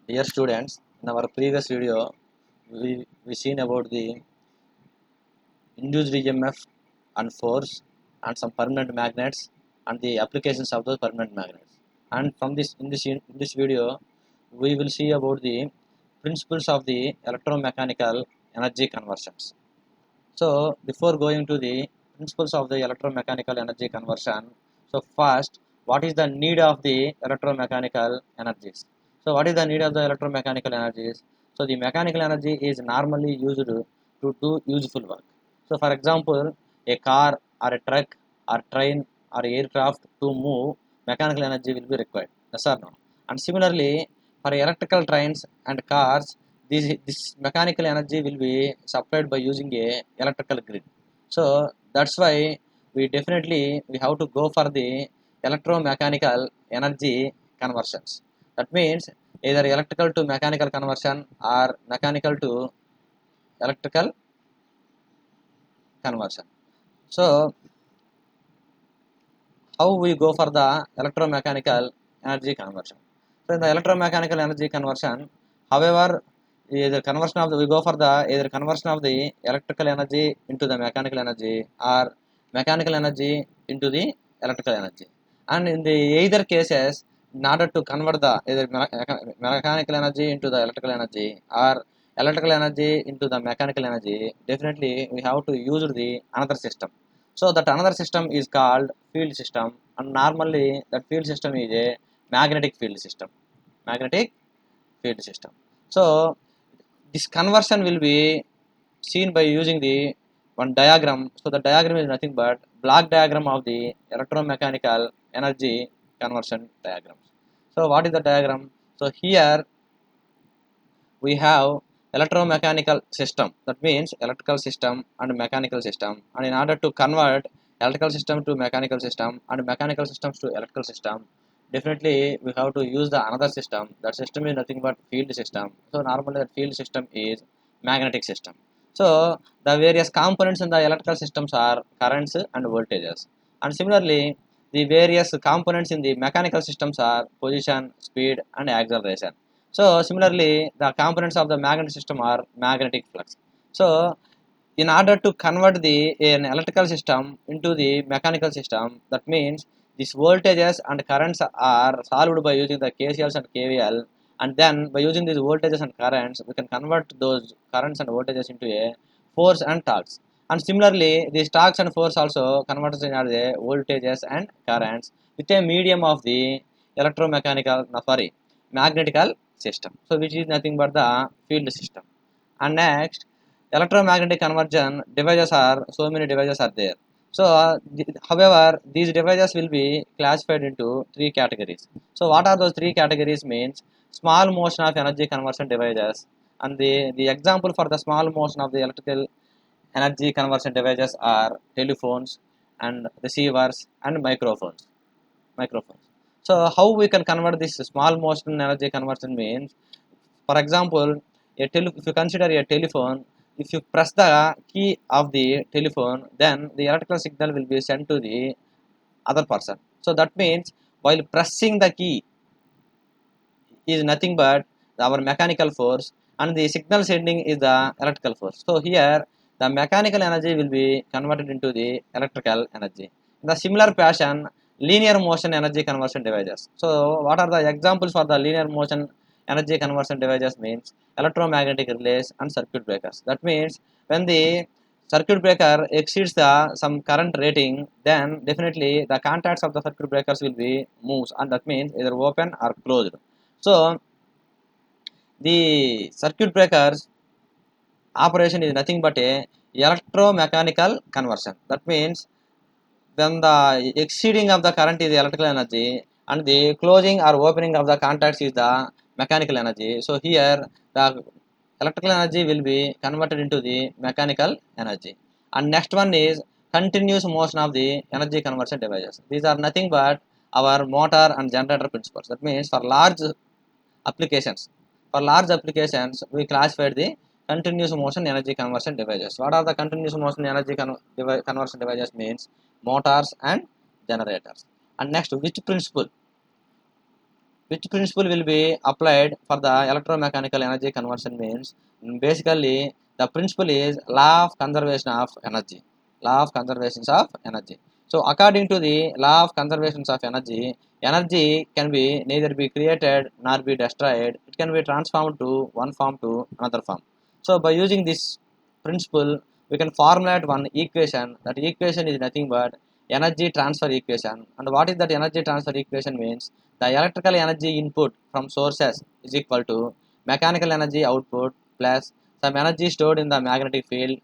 Dear students, in our previous video, we seen about the induced EMF and force and some permanent magnets and the applications of those permanent magnets. And from this video, we will see about the principles of the electromechanical energy conversions. So before going to the principles of the electromechanical energy conversion, so first, what is the need of the electromechanical energies? So what is the need of the electromechanical energies? So the mechanical energy is normally used to do useful work. So for example, a car or a truck or train or aircraft to move, mechanical energy will be required. Yes or no? And similarly, for electrical trains and cars, this mechanical energy will be supplied by using a electrical grid. So that's why we have to go for the electromechanical energy conversions. That means either electrical to mechanical conversion or mechanical to electrical conversion. So how we go for the electromechanical energy conversion? So in the electromechanical energy conversion, however, either conversion of the we go for the either conversion of the electrical energy into the mechanical energy or mechanical energy into the electrical energy. And in the either cases, in order to convert the either mechanical energy into the electrical energy or electrical energy into the mechanical energy, definitely we have to use the another system. So that another system is called field system, and normally that field system is a magnetic field system. Magnetic field system. So this conversion will be seen by using the one diagram. So the diagram is nothing but block diagram of the electromechanical energy conversion diagram. So what is the diagram? So here we have electromechanical system, that means electrical system and mechanical system, and in order to convert electrical system to mechanical system and mechanical systems to electrical system, definitely we have to use the another system. That system is nothing but field system. So normally that field system is magnetic system. So the various components in the electrical systems are currents and voltages, and similarly the various components in the mechanical systems are position, speed and acceleration. So similarly, the components of the magnetic system are magnetic flux. So in order to convert an electrical system into the mechanical system, that means these voltages and currents are solved by using the KCLs and KVL, and then by using these voltages and currents, we can convert those currents and voltages into a force and torques. And similarly, these torques and force also converted into the voltages and currents with a medium of the magnetical system. So which is nothing but the field system. And next, electromagnetic conversion devices are so many devices are there. So however, these devices will be classified into three categories. So what are those three categories? Means small motion of energy conversion devices, and the example for the small motion of the electrical energy conversion devices are telephones and receivers and microphones. So how we can convert this small motion energy conversion means, for example, if you consider a telephone, if you press the key of the telephone, then the electrical signal will be sent to the other person. So that means while pressing the key is nothing but our mechanical force, and the signal sending is the electrical force. So here the mechanical energy will be converted into the electrical energy. In the similar fashion, linear motion energy conversion devices. So what are the examples for the linear motion energy conversion devices? Means electromagnetic relays and circuit breakers. That means when the circuit breaker exceeds the some current rating, then definitely the contacts of the circuit breakers will be moves, and that means either open or closed. So the circuit breakers operation is nothing but a electromechanical conversion. That means when the exceeding of the current is electrical energy and the closing or opening of the contacts is the mechanical energy. So here the electrical energy will be converted into the mechanical energy. And next one is continuous motion of the energy conversion devices. These are nothing but our motor and generator principles. That means for large applications. For large applications, we classified the continuous motion energy conversion devices. What are the continuous motion energy conversion devices? Means motors and generators. And next, which principle? which principle will be applied for the electromechanical energy conversion means basically the principle is law of conservation of energy. Law of conservation of energy. So according to the law of conservation of energy, energy can be neither be created nor be destroyed. It can be transformed to one form to another form. So by using this principle, we can formulate one equation. That equation is nothing but energy transfer equation. And what is that energy transfer equation means? The electrical energy input from sources is equal to mechanical energy output plus some energy stored in the magnetic field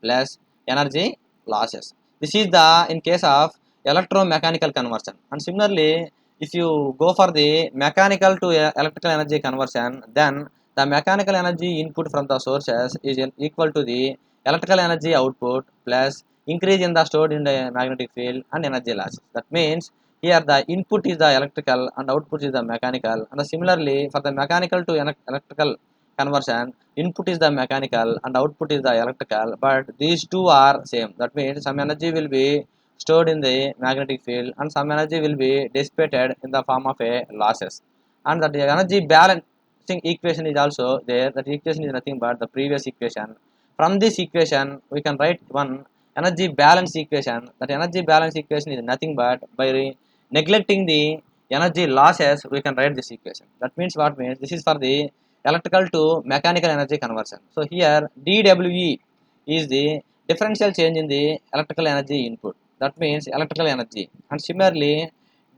plus energy losses. This is the in case of electromechanical conversion. And similarly, if you go for the mechanical to electrical energy conversion, then the mechanical energy input from the sources is equal to the electrical energy output plus increase in the stored in the magnetic field and energy losses. That means here the input is the electrical and output is the mechanical. And similarly, for the mechanical to electrical conversion, input is the mechanical and output is the electrical, but these two are same. That means some energy will be stored in the magnetic field and some energy will be dissipated in the form of a losses. And that the energy balancing equation is also there. That equation is nothing but the previous equation. From this equation we can write one energy balance equation. That energy balance equation is nothing but by neglecting the energy losses we can write this equation. That means what means this is for the electrical to mechanical energy conversion. So here dWe is the differential change in the electrical energy input. That means electrical energy. And similarly,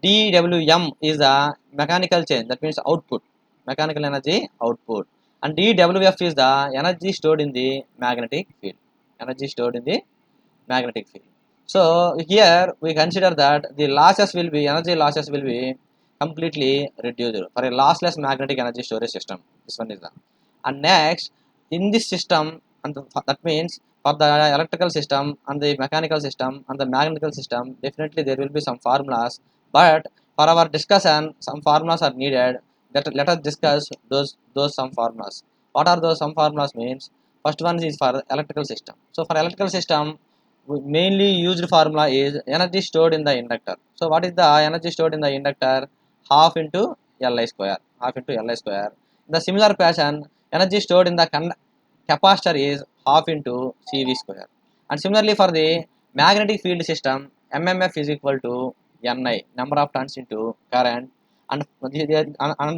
dWm is the mechanical change. That means output, mechanical energy output. And dWf is the energy stored in the magnetic field. Energy stored in the magnetic field. So here we consider that the losses will be energy losses will be completely reduced for a lossless magnetic energy storage system. This one is the. And next in this system, and that means for the electrical system and the mechanical system and the magnetical system, definitely there will be some formulas. But for our discussion, some formulas are needed. Let us discuss those some formulas. What are those some formulas means? First one is for electrical system. So for electrical system, mainly used formula is energy stored in the inductor. So what is the energy stored in the inductor? Half into Li square. Half into Li square. In the similar fashion, energy stored in the capacitor is half into CV square. And similarly for the magnetic field system, MMF is equal to Ni, number of turns into current. And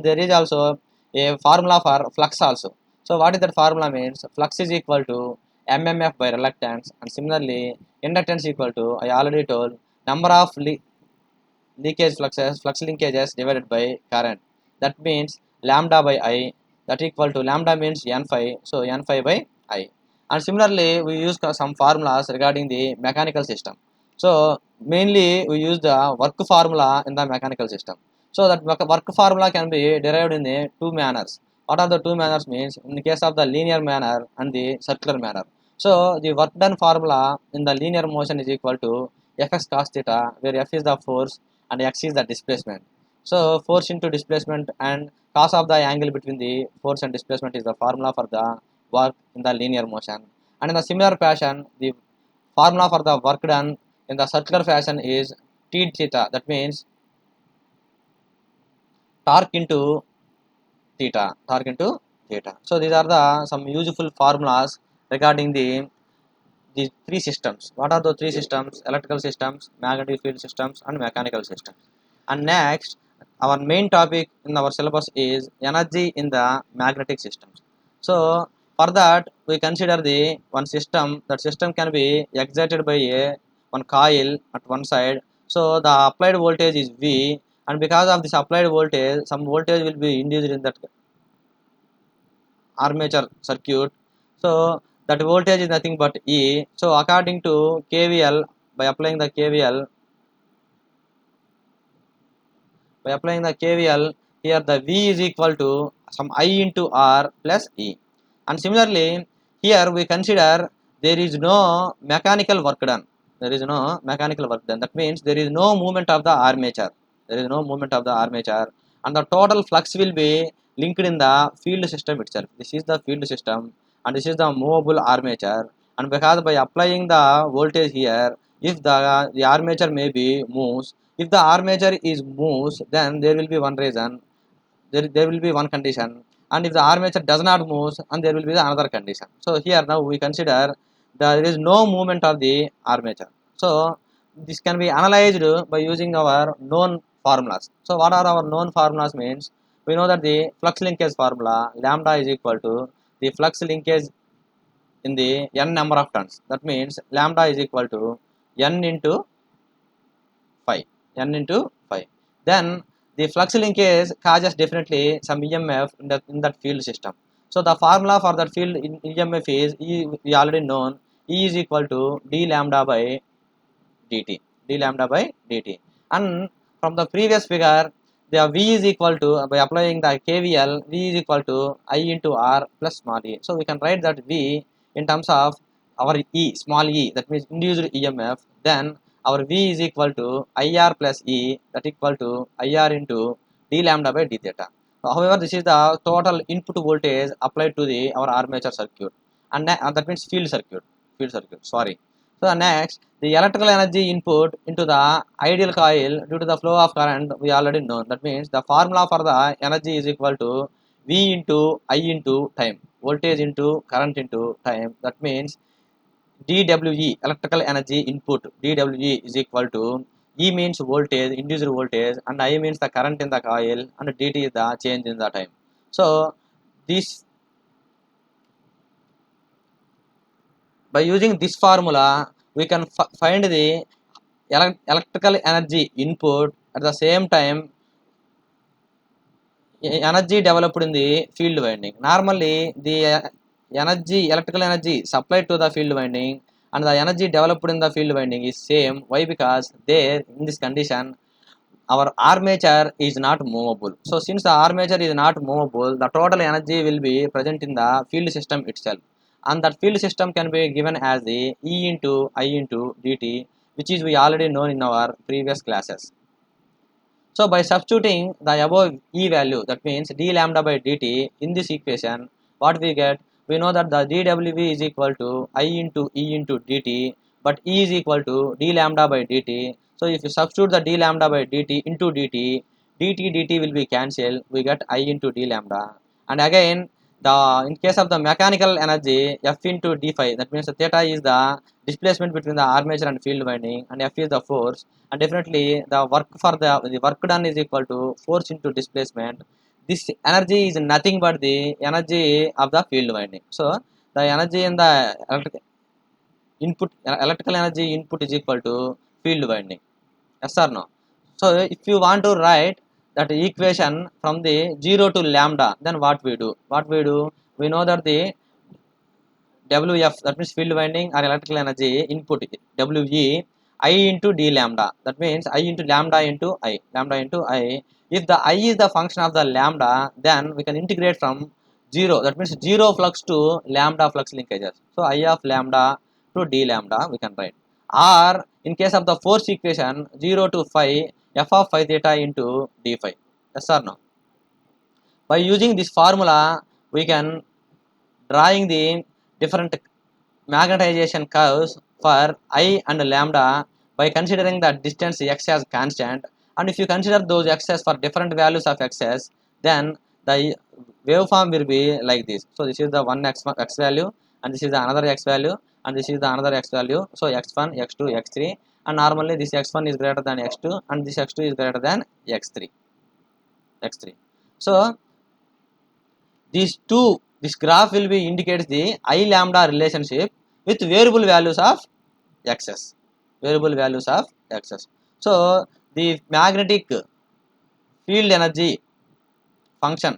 there is also a formula for flux also. So what is that formula means? Flux is equal to MMF by reluctance, and similarly inductance equal to, I already told, number of leakage fluxes, flux linkages divided by current. That means lambda by I, that equal to lambda means n phi, so n phi by I. And similarly we use some formulas regarding the mechanical system. So mainly we use the work formula in the mechanical system. So that work formula can be derived in the two manners. What are the two manners means? In the case of the linear manner and the circular manner. So the work done formula in the linear motion is equal to Fx cos theta, where F is the force and X is the displacement. So force into displacement and cos of the angle between the force and displacement is the formula for the work in the linear motion. And in the similar fashion, the formula for the work done in the circular fashion is T theta. That means torque into theta. Torque into theta. So these are the some useful formulas regarding the three systems. What are the three systems? Electrical systems, magnetic field systems, and mechanical systems. And next, our main topic in our syllabus is energy in the magnetic systems. So for that we consider the one system. That system can be excited by a one coil at one side. So the applied voltage is V, and because of this applied voltage, some voltage will be induced in that armature circuit. So that voltage is nothing but E. So according to KVL, by applying the KVL, here the V is equal to some I into R plus E. And similarly here we consider there is no mechanical work done. There is no mechanical work done. That means there is no movement of the armature. There is no movement of the armature, and the total flux will be linked in the field system itself. This is the field system, and this is the movable armature. And because by applying the voltage here, if the armature may be moves, if the armature is moves, then there will be one reason. there will be one condition, and if the armature does not move, and there will be the another condition. So here now we consider there is no movement of the armature. So this can be analyzed by using our known formulas. So what are our known formulas means? We know that the flux linkage formula lambda is equal to the flux linkage in the n number of turns. That means lambda is equal to n into 5, n into 5. Then the flux linkage causes definitely some EMF in that field system. So the formula for that field in EMF is E, we already known, E is equal to d lambda by dt, d lambda by dt. And from the previous figure, the V is equal to, by applying the KVL, V is equal to I into R plus small e. So we can write that V in terms of our E, small e, that means induced EMF. Then our V is equal to IR plus E, that equal to IR into d lambda by d theta. However, this is the total input voltage applied to the our armature circuit, and that means field circuit. Sorry. So next, the electrical energy input into the ideal coil due to the flow of current we already know. That means the formula for the energy is equal to V into I into time, voltage into current into time. That means dWe, electrical energy input, dWe is equal to E means voltage, induced voltage, and I means the current in the coil, and dt is the change in the time. So this, by using this formula, we can find the electrical energy input at the same time energy developed in the field winding. Normally, the electrical energy supplied to the field winding and the energy developed in the field winding is same. Why? Because there, in this condition, our armature is not movable. So since the armature is not movable, the total energy will be present in the field system itself, and that field system can be given as the E into I into dt, which is we already known in our previous classes. So by substituting the above E value, that means d lambda by dt in this equation, what we get? We know that the dWV is equal to I into E into dt, but E is equal to d lambda by dt. So if you substitute the d lambda by dt into dt will be cancelled. We get I into d lambda. And again, in case of the mechanical energy, F into d phi, that means the theta is the displacement between the armature and field winding, and F is the force, and definitely the work for the work done is equal to force into displacement. This energy is nothing but the energy of the field winding. So the energy in the electrical energy input is equal to field winding. Yes or no? So if you want to write that equation from the 0 to lambda, then what we do? We know that the WF, that means field winding or electrical energy input, WE, I into d lambda, that means I into lambda into I. If the I is the function of the lambda, then we can integrate from 0, that means 0 flux to lambda flux linkages. So I of lambda to d lambda we can write. Or in case of the force equation, 0 to phi, f of phi theta into d phi. Yes or no? By using this formula, we can drawing the different magnetization curves for I and lambda by considering the distance x as constant, and if you consider those x's for different values of x's, then the waveform will be like this. So this is the one x value, and this is the another x value, and this is the another x value. So x1, x2, x3, and normally this x1 is greater than x2 and this x2 is greater than x3. So this graph will be indicates the I lambda relationship with variable values of x's. So the magnetic field energy function,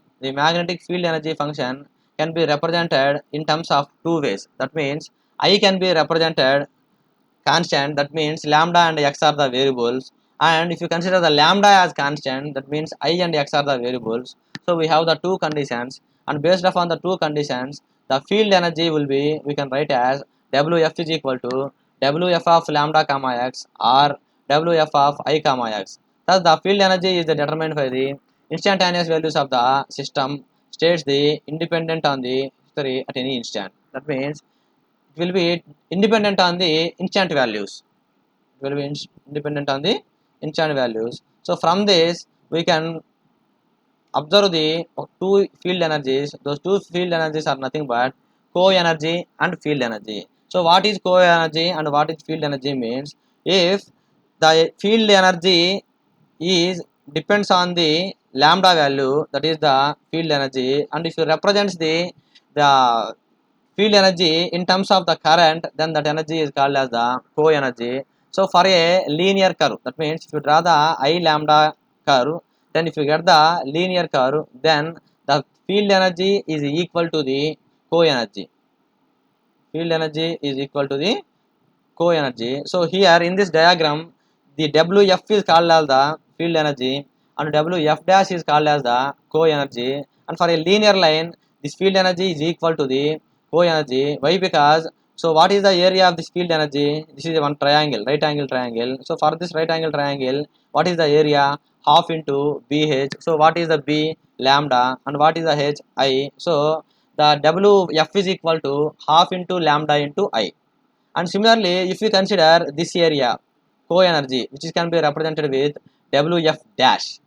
can be represented in terms of two ways. That means I can be represented constant, that means lambda and x are the variables, and if you consider the lambda as constant, that means I and x are the variables. So we have the two conditions, and based upon the two conditions, the field energy will be, we can write as Wf is equal to Wf of lambda comma x or Wf of I comma x. Thus the field energy is determined by the instantaneous values of the system, states the independent on the history at any instant. That means it will be independent on the instant values. So from this we can observe the two field energies. Those two field energies are nothing but co-energy and field energy. So what is co-energy and what is field energy means, if the field energy is depends on the lambda value, that is the field energy, and if you represents the field energy in terms of the current, then that energy is called as the co-energy. So for a linear curve, that means if you draw the I lambda curve, then if you get the linear curve, then the field energy is equal to the co-energy. Field energy is equal to the co-energy. So here in this diagram, the Wf is called as the field energy and Wf dash is called as the co-energy. And for a linear line, this field energy is equal to the co-energy. Why? Because, so what is the area of this field energy? This is one triangle, right angle triangle. So for this right angle triangle, what is the area? Half into BH. So what is the B? Lambda. And what is the H? I. So the Wf is equal to half into lambda into I. And similarly, if you consider this area co-energy, which is can be represented with Wf dash,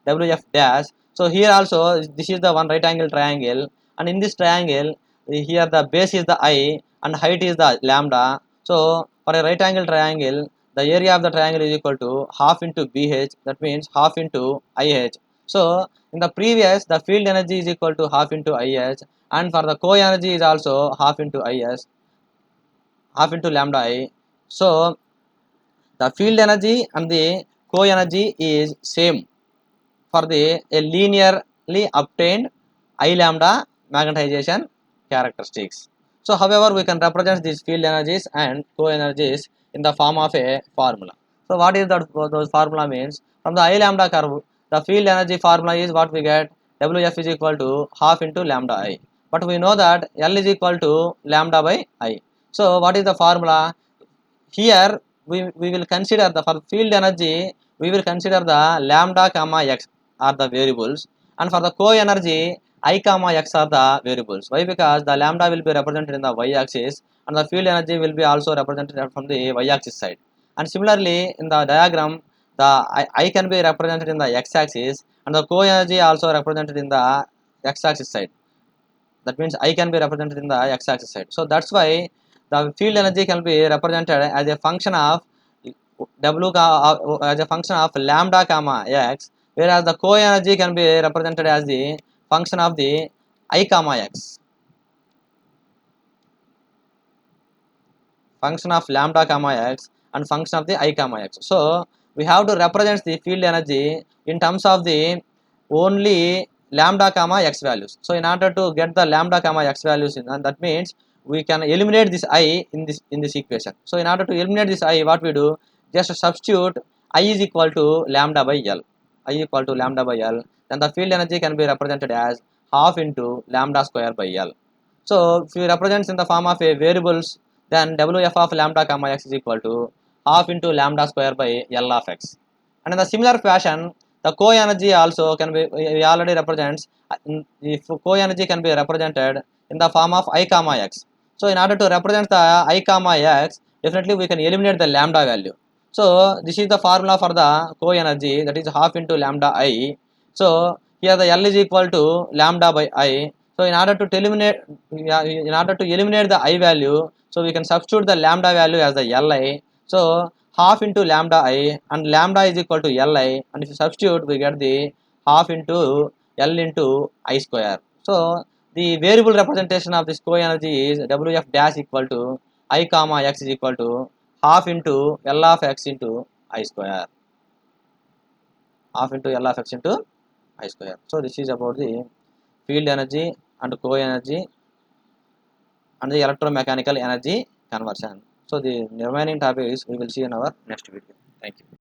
Wf dash. So here also this is the one right angle triangle, and in this triangle here the base is the I and height is the lambda. So for a right angle triangle, the area of the triangle is equal to half into BH, that means half into IH. So in the previous, the field energy is equal to half into IH, and for the co-energy is also half into IS, half into lambda I. So the field energy and the co-energy is same for the a linearly obtained I lambda magnetization characteristics. So however, we can represent these field energies and co-energies in the form of a formula. So what is that? Those formula means, from the I lambda curve, the field energy formula is what we get: Wf is equal to half into lambda I. But we know that L is equal to lambda by I. So what is the formula? Here we will consider the, for field energy we will consider the lambda comma x are the variables, and for the co-energy I comma x are the variables. Why? Because the lambda will be represented in the y axis and the field energy will be also represented from the y axis side. And similarly in the diagram, the I can be represented in the x axis and the co-energy also represented in the x axis side. That means I can be represented in the x axis side. So that's why the field energy can be represented as a function of as a function of lambda comma x, whereas the co-energy can be represented as the function of the I comma x, function of lambda comma x and function of the I comma x. So we have to represent the field energy in terms of the only lambda comma x values. So in order to get the lambda comma x values in, and that means we can eliminate this I in this equation. So in order to eliminate this I, what we do, just substitute I is equal to lambda by L. I equal to lambda by L, then the field energy can be represented as half into lambda square by L. So if you represent in the form of a variables, then Wf of lambda comma x is equal to half into lambda square by L of x. And in the similar fashion, the co-energy also can be, we already represents, the co-energy can be represented in the form of I comma x. So in order to represent the I comma x, definitely we can eliminate the lambda value. So this is the formula for the co-energy, that is half into lambda I. So here the L is equal to lambda by I. So in order to eliminate the I value, so we can substitute the lambda value as the Li. So half into lambda I, and lambda is equal to Li, and if you substitute we get the half into L into I square. So the variable representation of this co-energy is Wf dash equal to I comma x is equal to half into L of x into I square, half into L of x into I square. So this is about the field energy and co-energy and the electromechanical energy conversion. So the remaining topics we will see in our next video. Thank you.